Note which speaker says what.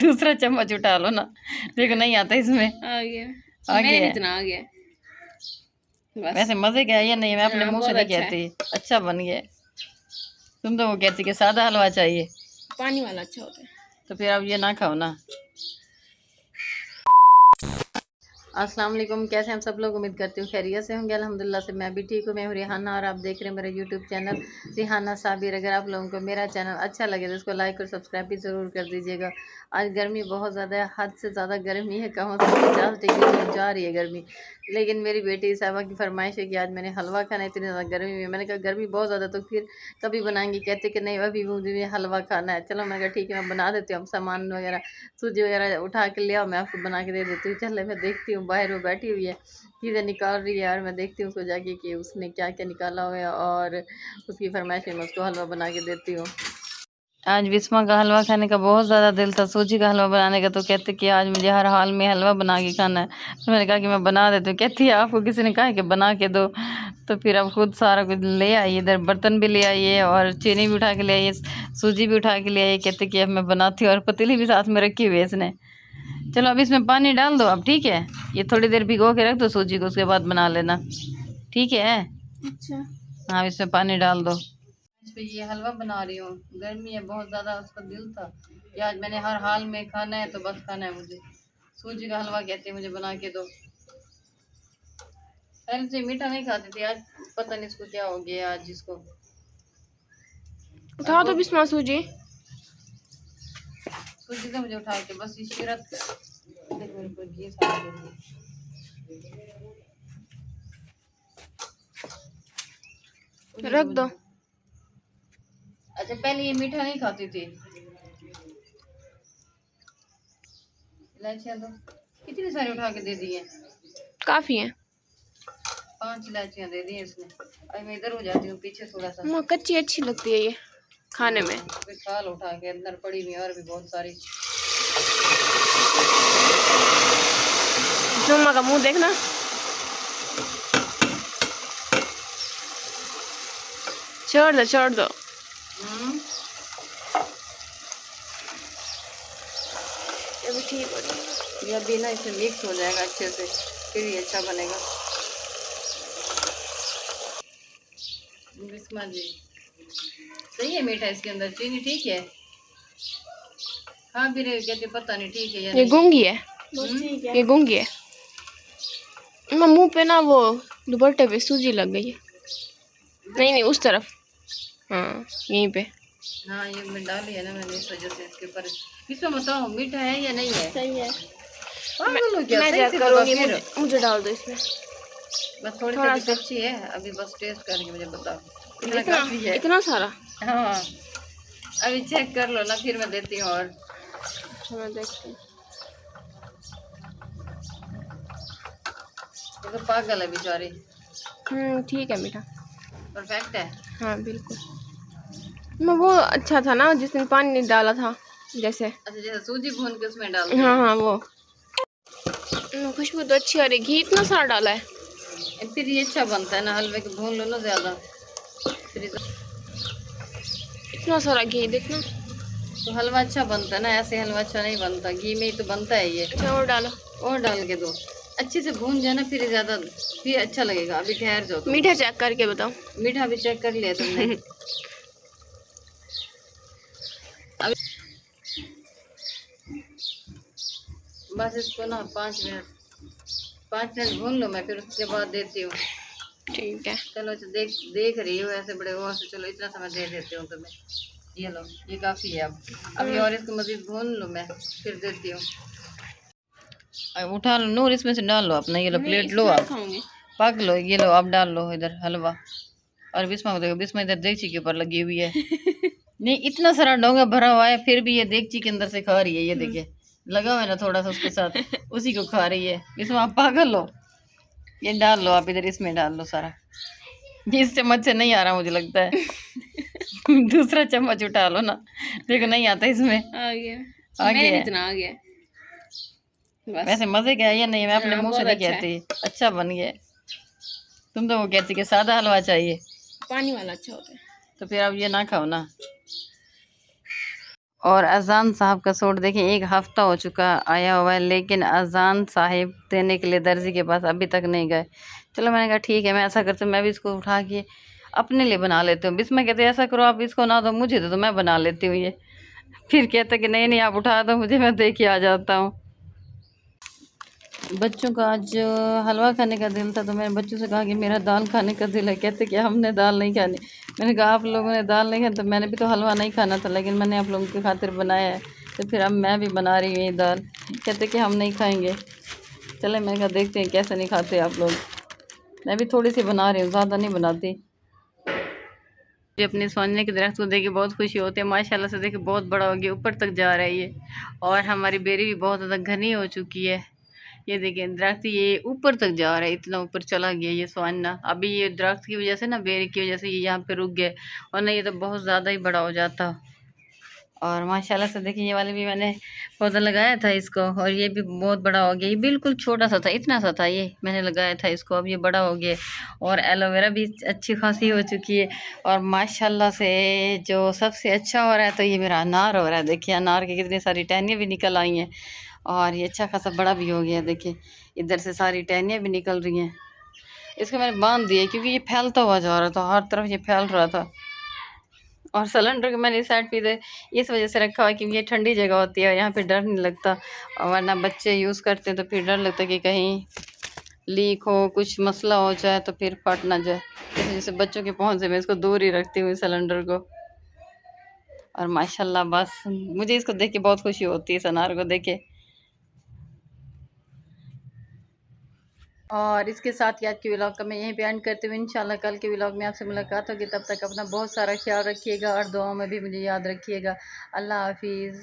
Speaker 1: दूसरा चम्मच उठा लो ना। देखो नहीं आता इसमें।
Speaker 2: आ गया।
Speaker 1: आ गया।
Speaker 2: इतना आ गया बस।
Speaker 1: वैसे मजे का है या नहीं, मैं अपने मुंह से नहीं
Speaker 2: अच्छा
Speaker 1: कहती। अच्छा बन गया। तुम तो वो कहती कि सादा हलवा चाहिए।
Speaker 2: पानी वाला अच्छा होता है।
Speaker 1: तो फिर अब ये ना खाओ ना। अस्सलाम वालेकुम, कैसे हैं हम सब लोग। उम्मीद करती हूँ खैरियत से होंगे। अल्हम्दुलिल्लाह से मैं भी ठीक हूँ। मैं हूँ रिहाना और आप देख रहे हैं मेरा यूट्यूब चैनल रिहाना साबिर। अगर आप लोगों को मेरा चैनल अच्छा लगे तो इसको लाइक और सब्सक्राइब भी ज़रूर कर दीजिएगा। आज गर्मी बहुत ज़्यादा है, हद से ज़्यादा गर्मी है। कम से कम 50 डिग्री तक जा रही है गर्मी। लेकिन मेरी बेटी साहबा की फरमाइश है कि आज मैंने हलवा खाना है, इतनी ज़्यादा गर्मी में। मैंने कहा गर्मी बहुत ज़्यादा तो फिर कभी बनाएंगी। कहते कि नहीं अभी मुझे हलवा खाना है। चलो मैंने कहा ठीक है मैं बना देती हूँ। अब सामान वगैरह सूजी वगैरह उठा के ले आओ, मैं आपको बना के दे देती हूँ। चले मैं देखती हूँ, बाहर वो बैठी हुई है चीज़ें निकाल रही है और मैं देखती हूँ उसको जाके कि उसने क्या क्या निकाला हुआ है और उसकी फरमाइश में मैं उसको हलवा बना के देती हूँ। आज बिस्मा का हलवा खाने का बहुत ज़्यादा दिल था, सूजी का हलवा बनाने का। तो कहते कि आज मुझे हर हाल में हलवा बना के खाना है। तो मैंने कहा कि मैं बना देती हूँ। कहती है आपको किसी ने कहा कि बना के दो। तो फिर अब खुद सारा कुछ ले आई, इधर बर्तन भी ले आई है और चीनी भी उठा के ले आई है, सूजी भी उठा के ले आई। कहते कि अब मैं बनाती हूँ और पतीली भी साथ में रखी हुई है इसने। चलो अब इसमें पानी डाल दो अब, ठीक है। ये थोड़ी देर भिगो के रख दो सूजी को, उसके बाद बना लेना, ठीक है।
Speaker 2: अच्छा
Speaker 1: हाँ इसमें पानी डाल दो। इस पे ये हलवा बना रही हूँ, गर्मी है बहुत ज़्यादा। उसका दिल था कि आज मैंने हर हाल में खाना है, तो बस खाना है मुझे। सूजी का हलवा कहते हैं मुझे बना के दो। पहले से मीठा नहीं खाती थी, आज पता नहीं इसको क्या हो गया आज इसको।
Speaker 2: उठा दो बिस्मा सूजी।
Speaker 1: सूजी तो मुझे उठा के बस ये शीरत ये सारा
Speaker 2: रख दो।
Speaker 1: अच्छा पहले ये मीठा नहीं खाती थी। इलायचियाँ दो, कितनी सारी उठा के दे दी है।
Speaker 2: काफी है।
Speaker 1: 5 इलायचियाँ दे दी है इसने। अभी मैं इधर हो जाती हूँ पीछे थोड़ा सा।
Speaker 2: कच्ची अच्छी लगती है ये खाने में।
Speaker 1: फिर खाल उठा के अंदर पड़ी हुई और भी बहुत सारी।
Speaker 2: जुम्मा का मुंह देखना। छोड़ दो छोड़ दो। ये भी ठीक हो जाएगा।
Speaker 1: ये अभी ना इसमें मिक्स हो जाएगा अच्छे से, फिर ये अच्छा बनेगा। बिस्मा जी सही है मीठा इसके अंदर, चीनी ठीक है। हाँ भी रहे कहते पता नहीं ठीक है या
Speaker 2: ये गूंगी है। ये गूंगी है। मुंह पे ना वो दुपट्टे पे सूजी लग गई है। नहीं नहीं उस तरफ, हाँ यहीं पे।
Speaker 1: हाँ ये मैं डाली है ना मैंने, इस वजह से इसके ऊपर। इसमें बताओ मीठा है या नहीं है।
Speaker 2: सही है।
Speaker 1: क्या
Speaker 2: मैं
Speaker 1: सही से
Speaker 2: करूँगी,
Speaker 1: फिर
Speaker 2: मुझे डाल दो इसमें।
Speaker 1: बस थोड़ी
Speaker 2: थोड़ा
Speaker 1: सी अच्छी है, अभी बस टेस्ट करके मुझे बताओ इतना
Speaker 2: इतना
Speaker 1: काफी है।
Speaker 2: इतना सारा।
Speaker 1: हाँ अभी चेक कर लो ना, फिर मैं देती हूँ और।
Speaker 2: अच्छा मैं देखती हूँ।
Speaker 1: ये तो पागल है बेचारी।
Speaker 2: ठीक है मीठा।
Speaker 1: परफेक्ट है।
Speaker 2: हाँ बिल्कुल। मैं वो अच्छा था ना जिसने पानी नहीं डाला था जैसे।
Speaker 1: अच्छा जैसे सूजी भून के उसमें डाल
Speaker 2: हाँ हाँ वो। खुशबू तो अच्छी आ रही। घी इतना सारा डाला है।
Speaker 1: फिर ये अच्छा बनता है ना, हलवे को भून लो ना ज्यादा फिर
Speaker 2: इतना सारा घी देखना।
Speaker 1: तो हलवा अच्छा बनता है ना, ऐसे हलवा अच्छा नहीं बनता, घी में ही तो बनता है ये।
Speaker 2: अच्छा और डालो।
Speaker 1: और डाल के दो, अच्छे से भून जाना फिर ज्यादा, फिर अच्छा लगेगा। अभी ठहर जाओ तुम।
Speaker 2: मीठा चेक करके बताओ।
Speaker 1: मीठा भी चेक कर लिया तुमने। अभी बस इसको ना 5 मिनट भून लो, मैं फिर उसके बाद देती हूँ।
Speaker 2: ठीक है।
Speaker 1: चलो अच्छा देख रही हो ऐसे बड़े वो से, चलो इतना समय दे देती हूँ तुम्हें। ये लो ये काफ़ी है। अब ये और इसको मज़ीद भून लो, मैं फिर देती हूँ। उठा लो नूर, इसमें से डाल लो अपना। ये लो प्लेट लो आप, पक लो। ये लो आप डाल लो इधर हलवा। और बिस्मा को देखो, बिस्मा इधर देगची के ऊपर लगी हुई है। नहीं इतना सारा डोंगा भरा हुआ है, फिर भी ये देगची के अंदर से खा रही है। ये देखिए लगा हुआ है ना थोड़ा सा उसके साथ, उसी को खा रही है। बिस्मा आप पागल लो। ये डाल लो आप इधर, इसमें डाल लो सारा। इस चम्मच से नहीं आ रहा मुझे लगता है। दूसरा चम्मच उठा लो ना। देखो नहीं आता इसमें।
Speaker 2: आ गया।
Speaker 1: आ गया।
Speaker 2: इतना आ गया बस।
Speaker 1: वैसे मजे का है या नहीं, मैं अपने मुंह से नहीं कहती। अच्छा बन गया। तुम तो वो कहती कि सादा हलवा चाहिए।
Speaker 2: पानी वाला अच्छा होता है।
Speaker 1: तो फिर अब ये ना खाओ ना। और अजान साहब का सूट देखिए 1 हफ्ता हो चुका आया हुआ है, लेकिन अजान साहिब देने के लिए दर्जी के पास अभी तक नहीं गए। चलो मैंने कहा ठीक है, मैं ऐसा करती हूँ, मैं भी इसको उठा के अपने लिए बना लेती हूँ। बिस्मा कहते ऐसा करो आप इसको ना दो मुझे तो मैं बना लेती हूँ ये। फिर कहते कि नहीं नहीं आप उठा दो मुझे, मैं दे के आ जाता हूँ। बच्चों का आज हलवा खाने का दिल था, तो मैंने बच्चों से कहा कि मेरा दाल खाने का दिल है। कहते कि हमने दाल नहीं खानी। मैंने कहा आप लोगों ने दाल नहीं खानी, तो मैंने भी तो हलवा नहीं खाना था, लेकिन मैंने आप लोगों की खातिर बनाया है, तो फिर अब मैं भी बना रही हूँ ये दाल। कहते कि हम नहीं खाएंगे। चले मैंने कहा देखते हैं कैसे नहीं खाते आप लोग। मैं भी थोड़ी सी बना रही हूँ, ज़्यादा नहीं बनाती। मुझे अपने सोने के दरख्त को देख के बहुत खुशी होती है। माशाल्लाह से देखिए बहुत बड़ा हो गया, ऊपर तक जा रहा है ये। और हमारी बेरी भी बहुत ज़्यादा घनी हो चुकी है। ये देखिए दरख्त ये ऊपर तक जा रहा है, इतना ऊपर चला गया ये सोना। अभी ये दरख्त की वजह से ना, बेरी की वजह से ये यहाँ पे रुक गए, वरना ये तो बहुत ज़्यादा ही बड़ा हो जाता। और माशाल्लाह से देखिए ये वाले भी मैंने पौधा लगाया था इसको, और ये भी बहुत बड़ा हो गया। ये बिल्कुल छोटा सा था, इतना सा था, ये मैंने लगाया था इसको, अब ये बड़ा हो गया। और एलोवेरा भी अच्छी खासी हो चुकी है। और माशाल्लाह से जो सबसे अच्छा हो रहा है तो ये मेरा अनार हो रहा है। देखिए अनार की कितनी सारी टहनियाँ भी निकल आई हैं, और ये अच्छा खासा बड़ा भी हो गया। देखिए इधर से सारी टहनियाँ भी निकल रही हैं। इसको मैंने बांध दिया क्योंकि ये फैलता हुआ जा रहा था, हर तरफ ये फैल रहा था। और सिलेंडर को मैंने इस साइड पे इस वजह से रखा हुआ क्योंकि ये ठंडी जगह होती है, यहाँ पे डर नहीं लगता। और वरना बच्चे यूज़ करते हैं तो फिर डर लगता है कि कहीं लीक हो, कुछ मसला हो जाए तो फिर फट ना जाए। इस वजह से बच्चों के पहुँच से मैं इसको दूर ही रखती हूँ सिलेंडर को। और माशाल्लाह बस मुझे इसको देख के बहुत खुशी होती है, इस अनार को देख के। और इसके साथ ही आज के व्लॉग का मैं यहीं पे एंड करती हूँ। इंशाल्लाह कल के व्लॉग में आपसे मुलाकात होगी। तब तक अपना बहुत सारा ख्याल रखिएगा और दुआओं में भी मुझे याद रखिएगा। अल्लाह हाफिज़।